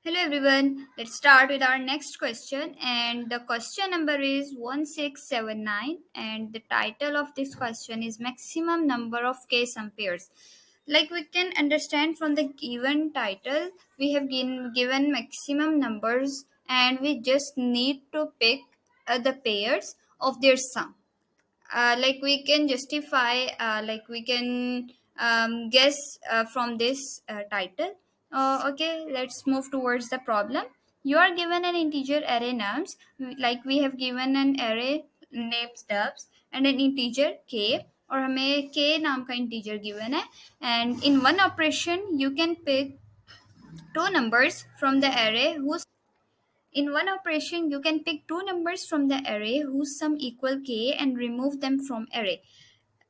Hello everyone, let's start with our next question. And the question number is 1679. And the title of this question is Maximum Number of K Sum Pairs. Like we can understand from the given title, we have given maximum numbers and we just need to pick the pairs of their sum. Like we can justify, like we can guess from this title. Okay, let's move towards the problem. You are given an integer array names, like we have given an array named stubs and an integer k, और हमें k नाम का integer given है, and in one operation you can pick two numbers from the array whose in one operation you can pick two numbers from the array whose sum equal k and remove them from array.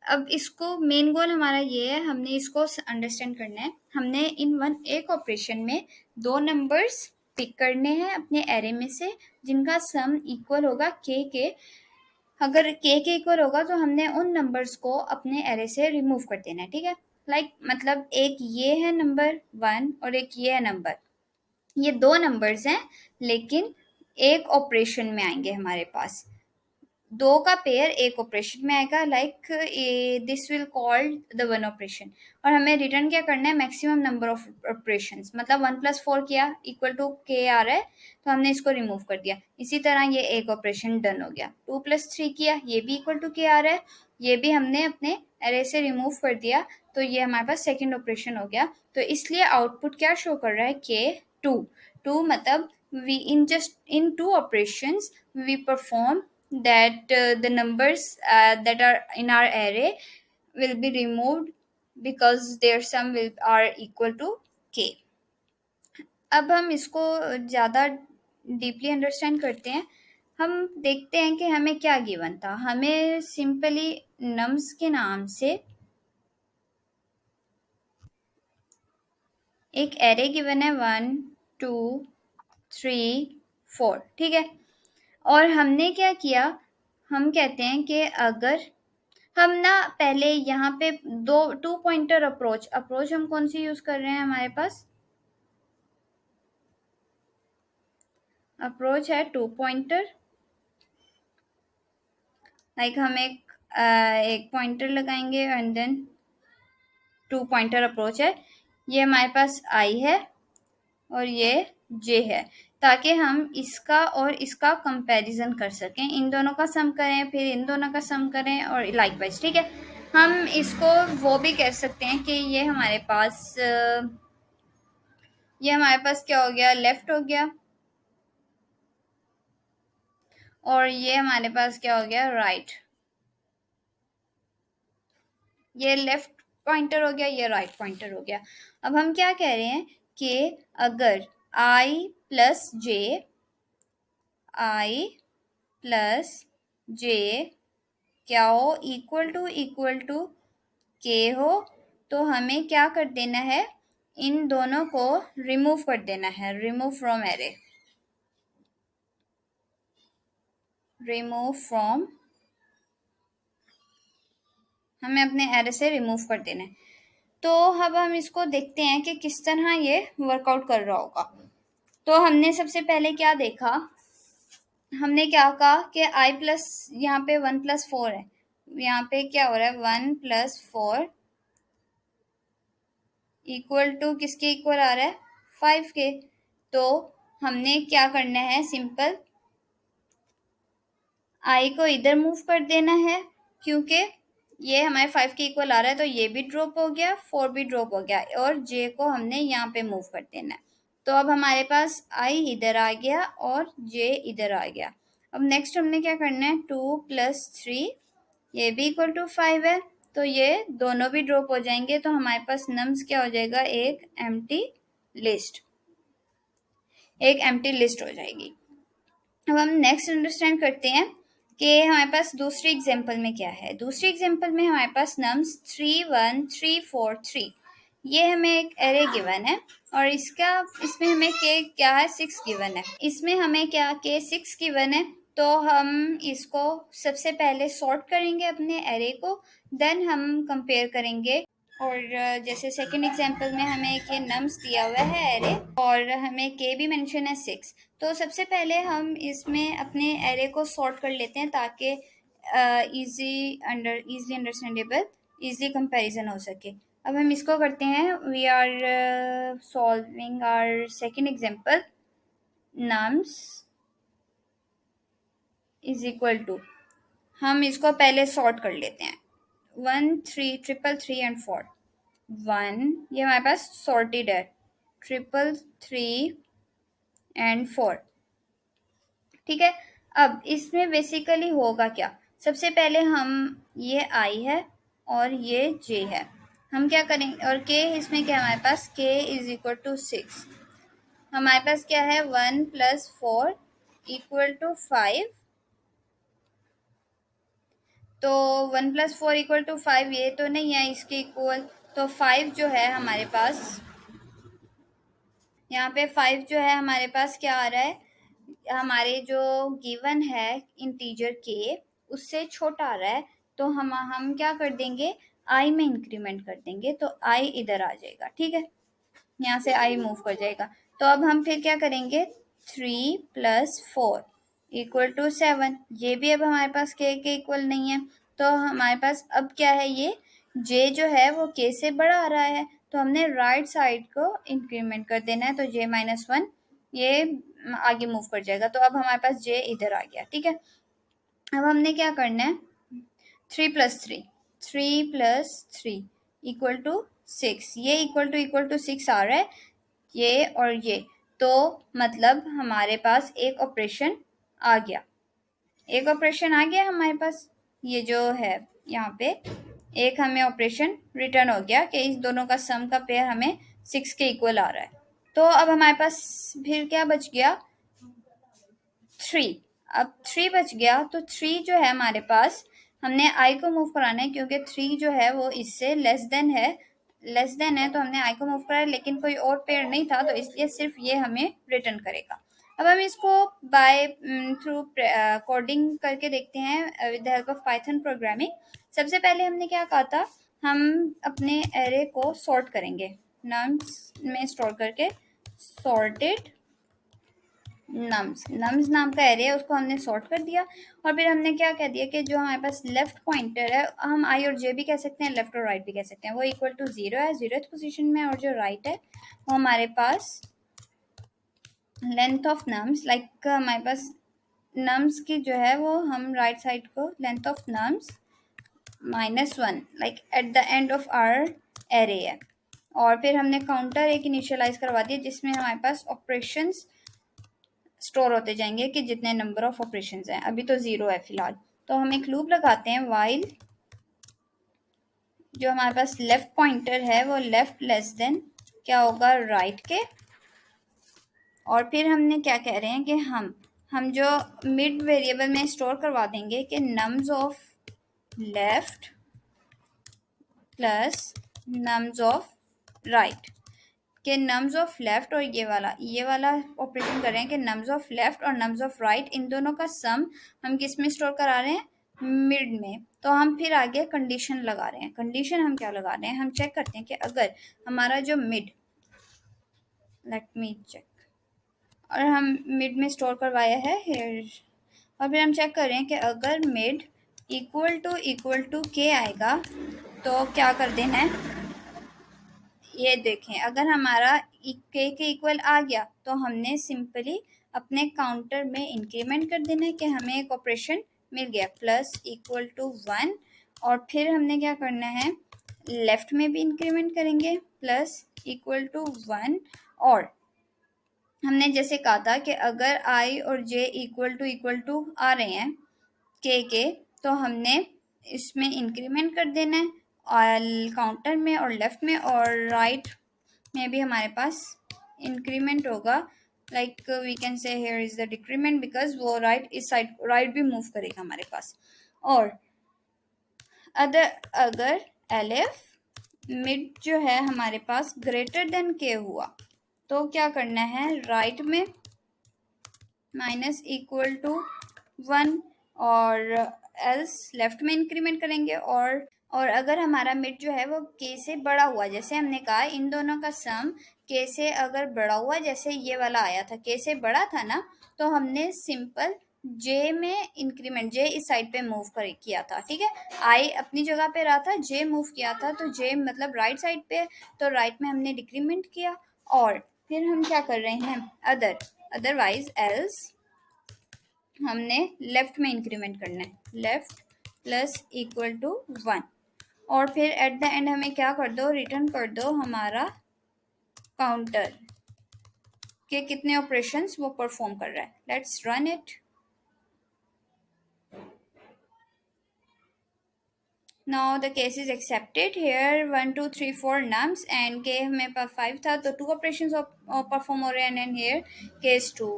अब इसको main goal हमारा ये है, हमने इसको understand करना है। हमने इन वन एक ऑपरेशन में दो नंबर्स पिक करने हैं अपने एरे में से जिनका सम इक्वल होगा के। अगर के इक्वल होगा तो हमने उन नंबर्स को अपने एरे से रिमूव कर देना है, ठीक है। मतलब एक ये है नंबर 1 और एक ये है नंबर, ये दो नंबर्स हैं लेकिन एक ऑपरेशन में आएंगे हमारे पास। दो का पेयर एक ऑपरेशन में आएगा, like this will called the one operation. और हमें रिटर्न क्या करना है, मैक्सिमम नंबर ऑफ ऑपरेशंस। मतलब 1+4 किया इक्वल टू के आ रहा है तो हमने इसको रिमूव कर दिया। इसी तरह ये एक ऑपरेशन डन हो गया। 2+3 किया, ये भी इक्वल टू के आ रहा है, ये भी हमने अपने एरे से रिमूव कर दिया, तो ये हमारे पास सेकेंड ऑपरेशन हो गया। तो इसलिए आउटपुट क्या शो कर रहा है, के 2 मतलब we in two operations we perform that the numbers that are in our array will be removed because their sum are equal to k. अब हम इसको ज़्यादा डीपली अंडरस्टैंड करते हैं। हम देखते हैं कि हमें क्या गिवन था। हमें सिंपली नम्स के नाम से एक एरे गिवन है 1 2 3 4, ठीक है। और हमने क्या किया, हम कहते हैं कि अगर हम ना पहले यहाँ पे टू पॉइंटर अप्रोच हम कौन सी यूज कर रहे हैं, हमारे पास अप्रोच है टू पॉइंटर। लाइक हम एक पॉइंटर लगाएंगे and then two pointer approach है। ये हमारे पास आई है और ये जे है, ताकि हम इसका और इसका कंपैरिजन कर सकें। इन दोनों का सम करें, फिर इन दोनों का सम करें और लाइकवाइज, ठीक है। हम इसको वो भी कह सकते हैं कि ये हमारे पास क्या हो गया, लेफ्ट हो गया, और ये हमारे पास क्या हो गया, राइट। ये लेफ्ट पॉइंटर हो गया, ये राइट पॉइंटर हो गया। अब हम क्या कह रहे हैं कि अगर i प्लस जे क्या हो, इक्वल टू के हो, तो हमें क्या कर देना है, इन दोनों को रिमूव कर देना है। रिमूव फ्रॉम एरे, हमें अपने एरे से रिमूव कर देना है। तो अब हम इसको देखते हैं कि किस तरह ये वर्कआउट कर रहा होगा। तो हमने सबसे पहले क्या देखा, हमने क्या कहा कि i प्लस, यहाँ पे 1+4 है, यहाँ पे क्या हो रहा है 1+4 इक्वल टू किसके इक्वल आ रहा है, 5 के। तो हमने क्या करना है, सिंपल i को इधर मूव कर देना है, क्योंकि ये हमारे 5 के इक्वल आ रहा है, तो ये भी ड्रॉप हो गया, 4 भी ड्रॉप हो गया, और j को हमने यहाँ पे मूव कर देना है। तो अब हमारे पास i इधर आ गया और j इधर आ गया। अब नेक्स्ट हमने क्या करना है, 2+3, ये भी इक्वल टू 5 है, तो ये दोनों भी ड्रॉप हो जाएंगे। तो हमारे पास नम्स क्या हो जाएगा, एक एम्प्टी लिस्ट हो जाएगी। अब हम नेक्स्ट अंडरस्टैंड करते हैं कि हमारे पास दूसरी एग्जांपल में क्या है। दूसरी एग्जांपल में हमारे पास नम्स 3 1 3 4 3, ये हमें एक एरे गिवन है और इसमें हमें के क्या है, 6 गिवन है। इसमें हमें क्या के 6 गिवन है, तो हम इसको सबसे पहले सॉर्ट करेंगे अपने एरे को, देन हम कंपेयर करेंगे और जैसे सेकंड एग्जांपल में हमें एक ये नम्स दिया हुआ है एरे और हमें के भी मेंशन है 6। तो सबसे पहले हम इसमें अपने एरे को सॉर्ट कर लेते हैं ताकि इजीली अंडरस्टैंडेबल इजीली कंपैरिजन हो सके। अब हम इसको करते हैं, we are solving our second example, nums is equal to, हम इसको पहले सॉर्ट कर लेते हैं, 1 3 ट्रिपल 3 एंड 4। 1 ये हमारे पास सॉर्टेड है, ट्रिपल 3 एंड 4। ठीक है। अब इसमें बेसिकली होगा क्या, सबसे पहले हम, ये आई है और ये जे है, हम क्या करेंगे, और के इसमें क्या है हमारे पास, के इज इक्वल टू 6। हमारे पास क्या है, 1 + 4 इक्वल टू 5। तो 1 + 4 इक्वल टू 5 ये तो नहीं है इसके इक्वल, तो 5 जो है हमारे पास, यहाँ पे 5 जो है हमारे पास क्या आ रहा है, हमारे जो गिवन है इंटीजर के उससे छोटा आ रहा है। तो हम क्या कर देंगे, आई में इंक्रीमेंट कर देंगे, तो आई इधर आ जाएगा। ठीक है, यहाँ से आई मूव कर जाएगा। तो अब हम फिर क्या करेंगे, 3 + 4 इक्वल टू 7। ये भी अब हमारे पास के इक्वल नहीं है, तो हमारे पास अब क्या है, ये जे जो है वो के से बड़ा आ रहा है, तो हमने राइट साइड को इंक्रीमेंट कर देना है, तो j-1 ये आगे मूव कर जाएगा। तो अब हमारे पास j इधर आ गया। ठीक है, अब हमने क्या करना है, 3 + 3 3 + 3 इक्वल टू 6, ये इक्वल टू 6 आ रहा है, ये और ये, तो मतलब हमारे पास एक ऑपरेशन आ गया, एक ऑपरेशन आ गया हमारे पास, ये जो है यहाँ पे एक हमें ऑपरेशन रिटर्न हो गया कि इस दोनों का सम का पेयर हमें 6 के इक्वल आ रहा है। तो अब हमारे पास फिर क्या बच गया, 3। अब 3 बच गया, तो 3 जो है हमारे पास, हमने आई को मूव कराना है क्योंकि 3 जो है वो इससे लेस देन है, तो हमने आई को मूव कराया, लेकिन कोई और पेयर नहीं था, तो इसलिए सिर्फ ये हमें रिटर्न करेगा। अब हम इसको बाय थ्रू कोडिंग करके देखते हैं with the help of Python programming. सबसे पहले हमने क्या कहा था, हम अपने एरे को सॉर्ट करेंगे, नम्स में स्टोर करके, सॉर्टेड नम्स नाम का एरे है, उसको हमने सॉर्ट कर दिया। और फिर हमने क्या कह दिया कि जो हमारे पास लेफ्ट पॉइंटर है, हम आई और जे भी कह सकते हैं, लेफ्ट और राइट भी कह सकते हैं, वो इक्वल टू 0 है, 0th पोजीशन में, और जो राइट है वो हमारे पास लेंथ ऑफ नम्स, लाइक हमारे पास नम्स की जो है वो, हम राइट साइड को length of nums -1 like at the end of our array है। और फिर हमने काउंटर एक इनिशियलाइज करवा दिया जिसमें हमारे पास ऑपरेशंस स्टोर होते जाएंगे कि जितने नंबर ऑफ ऑपरेशंस हैं, अभी तो 0 है फिलहाल। तो हम एक लूप लगाते हैं, वाइल जो हमारे पास लेफ्ट पॉइंटर है वो लेफ्ट लेस देन क्या होगा, राइट के। और फिर हमने क्या कह रहे हैं कि हम जो मिड वेरिएबल में स्टोर करवा देंगे कि nums of left plus nums of right, कि नम्स ऑफ लेफ्ट और ये वाला ऑपरेशन कर रहे हैं कि नम्स ऑफ लेफ्ट और नम्स ऑफ राइट, इन दोनों का सम हम किस में स्टोर करा रहे हैं, मिड में। तो हम फिर आगे कंडीशन लगा रहे हैं, कंडीशन हम क्या लगा रहे हैं, हम चेक करते हैं कि अगर हमारा जो मिड, लेट मी चेक, और हम मिड में स्टोर करवाया है हेयर, और फिर हम चेक कर रहे हैं कि अगर मिड इक्वल टू के आएगा तो क्या कर देना है, ये देखें अगर हमारा के इक्वल आ गया तो हमने सिंपली अपने काउंटर में इंक्रीमेंट कर देना है कि हमें एक ऑपरेशन मिल गया, +=1। और फिर हमने क्या करना है, लेफ्ट में भी इंक्रीमेंट करेंगे +=1। और हमने जैसे कहा था कि अगर आई और जे इक्वल टू आ रहे हैं के, तो हमने इसमें इंक्रीमेंट कर देना है और काउंटर में और लेफ्ट में, और राइट में भी हमारे पास इंक्रीमेंट होगा, like we can say here is the decrement because वो राइट इस साइड राइट भी मूव करेगा हमारे पास। और अगर एलएफ मिड जो है हमारे पास ग्रेटर देन के हुआ तो क्या करना है, राइट में -=1 और एल्स लेफ्ट में इंक्रीमेंट करेंगे, और और अगर हमारा मिड जो है वो के से बड़ा हुआ, जैसे हमने कहा इन दोनों का सम के से अगर बड़ा हुआ, जैसे ये वाला आया था के से बड़ा था ना, तो हमने सिंपल जे में इंक्रीमेंट, जे इस साइड पे मूव कर किया था, ठीक है। आई अपनी जगह पे रहा था, जे मूव किया था, तो जे मतलब राइट साइड पे, तो राइट में हमने डिक्रीमेंट किया। और फिर हम क्या कर रहे हैं, अदरवाइज एल्स हमने लेफ्ट में इंक्रीमेंट करना है, लेफ्ट प्लस इक्वल टू 1। और फिर एट द एंड हमें क्या कर दो, रिटर्न कर दो हमारा काउंटर के कितने ऑपरेशंस वो परफॉर्म कर रहा है। Let's run it. Now the case is accepted here 1 2 3 4 nums and के हमें पास 5 था, तो 2 ऑपरेशंस परफॉर्म हो रहे हैं, एंड हेयर केस 2।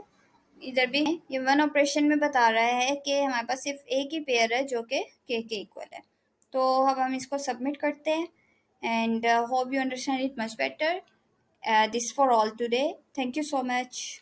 इधर भी ये 1 ऑपरेशन में बता रहा है कि हमारे पास सिर्फ एक ही पेयर है जो कि के इक्वल है। तो अब हम इसको सबमिट करते हैं, and hope you understand it much better. This for all today. Thank you so much.